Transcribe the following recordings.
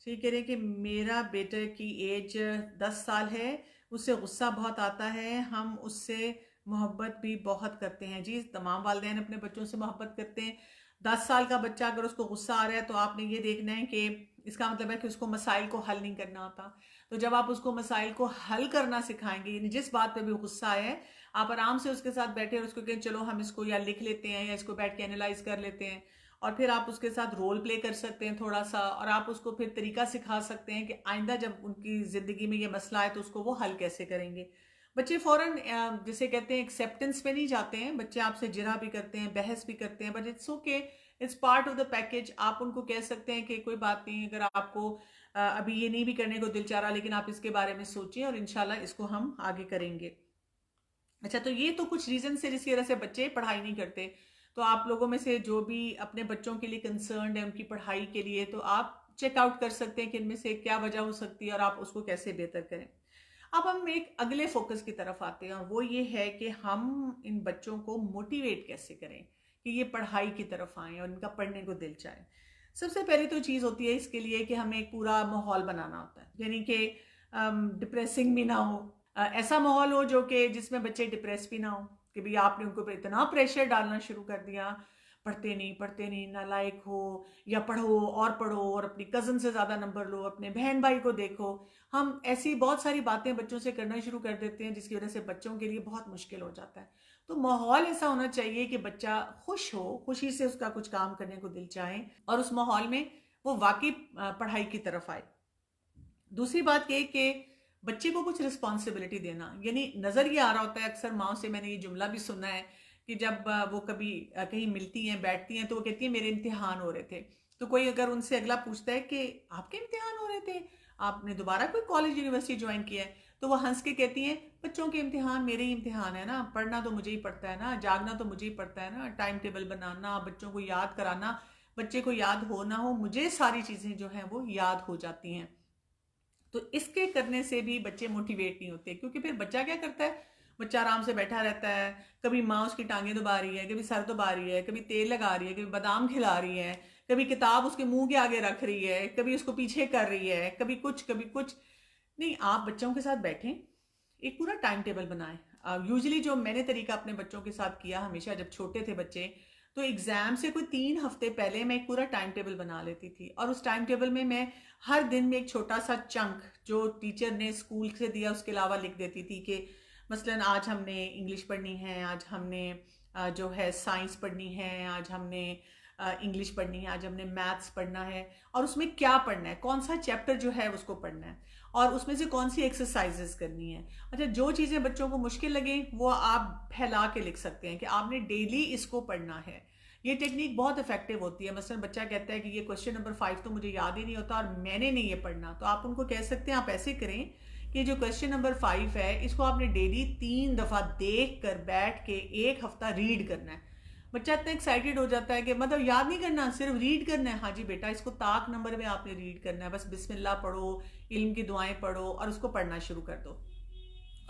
तो ये कह रहे हैं कि मेरा बेटे की एज 10 साल है, उससे गुस्सा बहुत आता है, हम उससे मोहब्बत भी बहुत करते हैं। जी, तमाम वालिदैन अपने बच्चों से मोहब्बत करते हैं। 10 साल का बच्चा अगर उसको गुस्सा आ रहा है तो आपने ये देखना है कि इसका मतलब है कि उसको मसाइल को हल नहीं करना आता। तो जब आप उसको मसाइल को हल करना सिखाएंगे, यानी जिस बात पे भी गुस्सा आया है, आप आराम से उसके साथ बैठे और उसको कहें चलो हम इसको या लिख लेते हैं या इसको बैठ के एनालाइज कर लेते हैं, और फिर आप उसके साथ रोल प्ले कर सकते हैं थोड़ा सा, और आप उसको फिर तरीका सिखा सकते हैं कि आइंदा जब उनकी जिंदगी में ये मसला है तो उसको वो हल कैसे करेंगे। बच्चे फौरन जिसे कहते हैं एक्सेप्टेंस पे नहीं जाते हैं, बच्चे आपसे जिरा भी करते हैं, बहस भी करते हैं, but it's okay, it's part of the package. आप उनको कह सकते हैं कि कोई बात नहीं, अगर आपको अभी ये नहीं भी करने को दिल चाह रहा, लेकिन आप इसके बारे में सोचिए और इंशाल्लाह इसको हम आगे करेंगे। अच्छा, तो ये तो कुछ रीजन है जिसकी वजह से बच्चे पढ़ाई नहीं करते। तो आप लोगों में से जो भी अपने बच्चों के लिए कंसर्न है उनकी पढ़ाई के लिए, तो आप चेकआउट कर सकते हैं कि इनमें से क्या वजह हो सकती है और आप उसको कैसे बेहतर करें। अब हम एक अगले फोकस की तरफ आते हैं, और वो ये है कि हम इन बच्चों को मोटिवेट कैसे करें कि ये पढ़ाई की तरफ आए और इनका पढ़ने को दिल चाहे। सबसे पहली तो चीज़ होती है इसके लिए कि हमें एक पूरा माहौल बनाना होता है, यानी कि डिप्रेसिंग भी ना हो, ऐसा माहौल हो जो कि जिसमें बच्चे डिप्रेस भी ना हो कि भाई आपने उनको इतना प्रेशर डालना शुरू कर दिया, पढ़ते नहीं, नालायक हो, या पढ़ो और पढ़ो और अपनी कज़न से ज़्यादा नंबर लो, अपने बहन भाई को देखो। हम ऐसी बहुत सारी बातें बच्चों से करना शुरू कर देते हैं जिसकी वजह से बच्चों के लिए बहुत मुश्किल हो जाता है। तो माहौल ऐसा होना चाहिए कि बच्चा खुश हो, खुशी से उसका कुछ काम करने को दिल चाहे और उस माहौल में वो वाकई पढ़ाई की तरफ आए। दूसरी बात ये कि बच्चे को कुछ रिस्पॉन्सिबिलिटी देना, यानी नज़र ये आ रहा होता है, अक्सर माओ से मैंने ये जुमला भी सुना है कि जब वो कभी कहीं मिलती हैं बैठती हैं तो वो कहती है मेरे इम्तिहान हो रहे थे। तो कोई अगर उनसे अगला पूछता है कि आपके इम्तिहान हो रहे थे, आपने दोबारा कोई कॉलेज यूनिवर्सिटी ज्वाइन किया है, तो वो हंस के कहती हैं बच्चों के इम्तिहान मेरे ही इम्तिहान है ना, पढ़ना तो मुझे ही पड़ता है ना, जागना तो मुझे ही पड़ता है ना, टाइम टेबल बनाना, बच्चों को याद कराना, बच्चे को याद हो ना हो मुझे सारी चीज़ें जो हैं वो याद हो जाती हैं। तो इसके करने से भी बच्चे मोटिवेट नहीं होते, क्योंकि फिर बच्चा क्या करता है, बच्चा आराम से बैठा रहता है, कभी माँ उसकी टांगें दबा रही है, कभी सर दबा रही है, कभी तेल लगा रही है, कभी बादाम खिला रही है, कभी किताब उसके मुंह के आगे रख रही है, कभी उसको पीछे कर रही है, कभी कुछ कभी कुछ। नहीं, आप बच्चों के साथ बैठें, एक पूरा टाइम टेबल बनाएं। यूजुअली जो मैंने तरीका अपने बच्चों के साथ किया हमेशा जब छोटे थे बच्चे, तो एग्जाम से कोई 3 हफ्ते पहले मैं एक पूरा टाइम टेबल बना लेती थी, और उस टाइम टेबल में मैं हर दिन में एक छोटा सा चंक जो टीचर ने स्कूल से दिया उसके अलावा लिख देती थी कि मसलन आज हमने इंग्लिश पढ़नी है, आज हमने जो है साइंस पढ़नी है, आज हमने इंग्लिश पढ़नी है, आज हमने मैथ्स पढ़ना है, और उसमें क्या पढ़ना है, कौन सा चैप्टर जो है उसको पढ़ना है, और उसमें से कौन सी एक्सरसाइजेस करनी है। अच्छा, जो चीज़ें बच्चों को मुश्किल लगे वो आप फैला के लिख सकते हैं कि आपने डेली इसको पढ़ना है। ये टेक्निक बहुत इफेक्टिव होती है। मसलन बच्चा कहता है कि ये क्वेश्चन नंबर 5 तो मुझे याद ही नहीं होता और मैंने नहीं ये पढ़ना, तो आप उनको कह सकते हैं आप ऐसे करें कि जो क्वेश्चन नंबर 5 है इसको आपने डेली 3 दफ़ा देख कर बैठ के 1 हफ्ता रीड करना है। बच्चा इतना एक्साइटेड हो जाता है कि मतलब याद नहीं करना, सिर्फ रीड करना है। हाँ जी बेटा, इसको ताक नंबर में आपने रीड करना है, बस बिस्मिल्लाह पढ़ो, इल्म की दुआएं पढ़ो और उसको पढ़ना शुरू कर दो।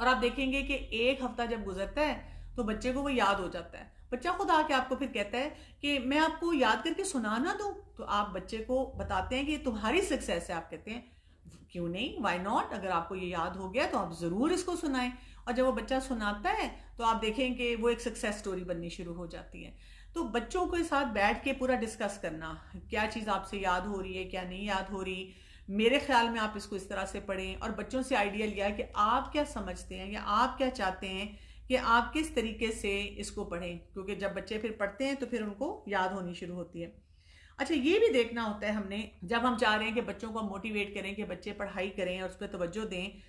और आप देखेंगे कि 1 हफ्ता जब गुजरता है तो बच्चे को वो याद हो जाता है। बच्चा खुद आके आपको फिर कहता है कि मैं आपको याद करके सुना ना दूं, तो आप बच्चे को बताते हैं कि तुम्हारी सक्सेस है। आप कहते हैं क्यों नहीं, वाई नॉट, अगर आपको ये याद हो गया तो आप जरूर इसको सुनाएं। और जब वो बच्चा सुनाता है तो आप देखें कि वो एक सक्सेस स्टोरी बननी शुरू हो जाती है। तो बच्चों के साथ बैठ के पूरा डिस्कस करना, क्या चीज़ आपसे याद हो रही है, क्या नहीं याद हो रही, मेरे ख्याल में आप इसको इस तरह से पढ़ें, और बच्चों से आइडिया लिया है कि आप क्या समझते हैं या आप क्या चाहते हैं कि आप किस तरीके से इसको पढ़ें, क्योंकि जब बच्चे फिर पढ़ते हैं तो फिर उनको याद होनी शुरू होती है। अच्छा, ये भी देखना होता है हमने, जब हम चाह रहे हैं कि बच्चों को मोटिवेट करें कि बच्चे पढ़ाई करें और उस पर तवज्जो दें,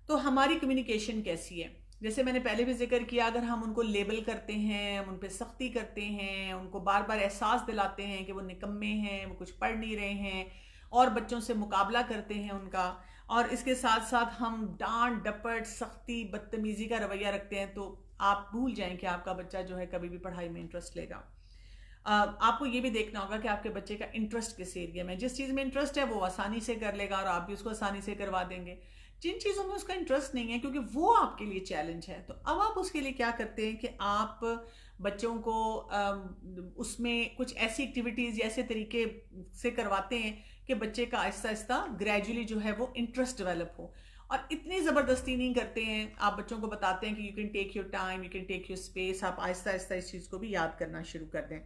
तो हमारी कम्युनिकेशन कैसी है। जैसे मैंने पहले भी जिक्र किया, अगर हम उनको लेबल करते हैं, हम उन पर सख्ती करते हैं, उनको बार बार एहसास दिलाते हैं कि वो निकम्मे हैं, वो कुछ पढ़ नहीं रहे हैं, और बच्चों से मुकाबला करते हैं उनका, और इसके साथ साथ हम डांट डपट सख्ती बदतमीजी का रवैया रखते हैं, तो आप भूल जाएं कि आपका बच्चा जो है कभी भी पढ़ाई में इंटरेस्ट लेगा। आपको ये भी देखना होगा कि आपके बच्चे का इंटरेस्ट किस एरिया में, जिस चीज़ में इंटरेस्ट है वो आसानी से कर लेगा और आप भी उसको आसानी से करवा देंगे। जिन चीज़ों में उसका इंटरेस्ट नहीं है, क्योंकि वो आपके लिए चैलेंज है, तो अब आप उसके लिए क्या करते हैं कि आप बच्चों को उसमें कुछ ऐसी एक्टिविटीज़ या ऐसे तरीके से करवाते हैं कि बच्चे का आहिस्ता आहिस्ता ग्रेजुअली जो है वो इंटरेस्ट डेवलप हो। और इतनी ज़बरदस्ती नहीं करते हैं, आप बच्चों को बताते हैं कि you can take your time, you can take your space, आप आहिस्ता आहिस्ता इस चीज़ को भी याद करना शुरू कर दें।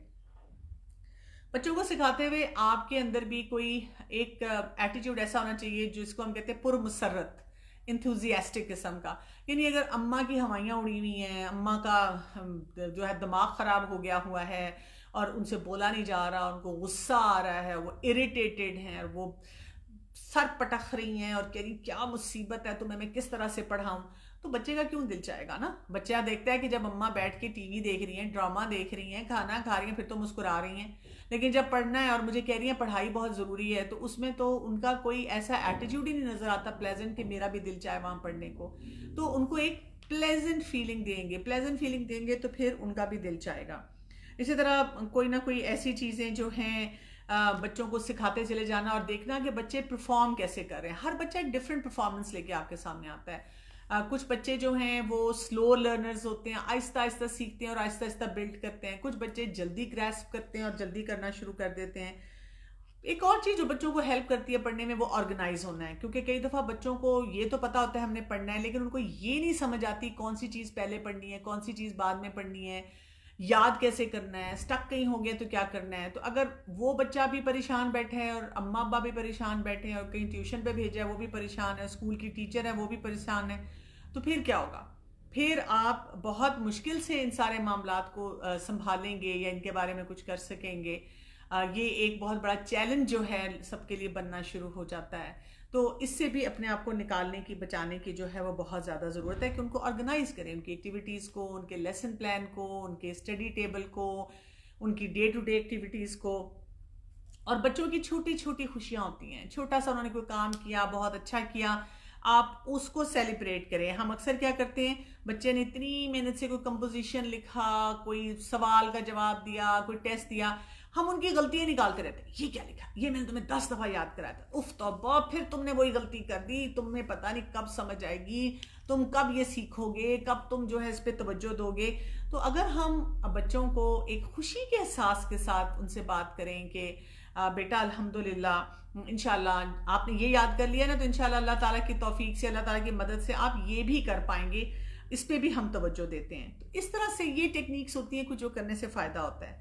बच्चों को सिखाते हुए आपके अंदर भी कोई एक एटीट्यूड ऐसा होना चाहिए जिसको हम कहते हैं पुरमसरत, इंथुजियास्टिक किस्म का। यानी अगर अम्मा की हवाइयाँ उड़ी हुई हैं, अम्मा का जो है दिमाग ख़राब हो गया हुआ है और उनसे बोला नहीं जा रहा, उनको गुस्सा आ रहा है, वो इरिटेटेड हैं और वो सर पटक रही हैं और कह रही क्या मुसीबत है तुम्हें, मैं किस तरह से पढ़ाऊँ, तो बच्चे का क्यों दिल चाहेगा ना। बच्चा देखता है कि जब अम्मा बैठ के टीवी देख रही हैं, ड्रामा देख रही हैं, खाना खा रही हैं, फिर तो मुस्कुरा रही हैं, लेकिन जब पढ़ना है और मुझे कह रही हैं पढ़ाई बहुत ज़रूरी है, तो उसमें तो उनका कोई ऐसा एटीट्यूड ही नहीं नज़र आता प्लेजेंट कि मेरा भी दिल चाहे वहाँ पढ़ने को। तो उनको एक प्लेजेंट फीलिंग देंगे, प्लेजेंट फीलिंग देंगे तो फिर उनका भी दिल चाहेगा। इसी तरह कोई ना कोई ऐसी चीज़ें जो हैं बच्चों को सिखाते चले जाना और देखना कि बच्चे परफॉर्म कैसे कर रहे हैं। हर बच्चा एक डिफरेंट परफॉर्मेंस लेके आपके सामने आता है। कुछ बच्चे जो हैं वो स्लो लर्नर्स होते हैं, आहिस्ता आहिस्ता सीखते हैं और आहिस्ता आहिस्ता बिल्ड करते हैं। कुछ बच्चे जल्दी ग्रैस्प करते हैं और जल्दी करना शुरू कर देते हैं। एक और चीज़ जो बच्चों को हेल्प करती है पढ़ने में वो ऑर्गेनाइज होना है, क्योंकि कई दफ़ा बच्चों को ये तो पता होता है हमने पढ़ना है, लेकिन उनको ये नहीं समझ आती कौन सी चीज़ पहले पढ़नी है, कौन सी चीज़ बाद में पढ़नी है, याद कैसे करना है, स्टक कहीं हो गया तो क्या करना है। तो अगर वो बच्चा भी परेशान बैठे है और अम्मा अब्बा भी परेशान बैठे हैं और कहीं ट्यूशन पे भेजा है वो भी परेशान है, स्कूल की टीचर है वो भी परेशान है, तो फिर क्या होगा। फिर आप बहुत मुश्किल से इन सारे मामलात को संभालेंगे या इनके बारे में कुछ कर सकेंगे। ये एक बहुत बड़ा चैलेंज जो है सबके लिए बनना शुरू हो जाता है। तो इससे भी अपने आप को निकालने की, बचाने की जो है वो बहुत ज़्यादा ज़रूरत है कि उनको ऑर्गेनाइज करें, उनकी एक्टिविटीज़ को, उनके लेसन प्लान को, उनके स्टडी टेबल को, उनकी डे टू डे एक्टिविटीज़ को। और बच्चों की छोटी छोटी खुशियाँ होती हैं, छोटा सा उन्होंने कोई काम किया, बहुत अच्छा किया, आप उसको सेलिब्रेट करें। हम अक्सर क्या करते हैं, बच्चे ने इतनी मेहनत से कोई कंपोजिशन लिखा, कोई सवाल का जवाब दिया, कोई टेस्ट दिया, हम उनकी गलतियां निकालते रहते हैं। ये क्या लिखा, ये मैंने तुम्हें 10 दफा याद कराया था, उफ तौबा, फिर तुमने वही गलती कर दी, तुम्हें पता नहीं कब समझ आएगी, तुम कब ये सीखोगे, कब तुम जो है इस पे तवज्जो दोगे। तो अगर हम बच्चों को एक खुशी के एहसास के साथ उनसे बात करें कि बेटा अल्हम्दुलिल्लाह इंशाल्लाह आपने ये याद कर लिया ना, तो इंशाल्लाह अल्लाह ताला की तौफीक से, अल्लाह ताला की मदद से आप ये भी कर पाएंगे, इस पे भी हम तवज्जो देते हैं। तो इस तरह से ये टेक्निक्स होती हैं कुछ जो करने से फ़ायदा होता है।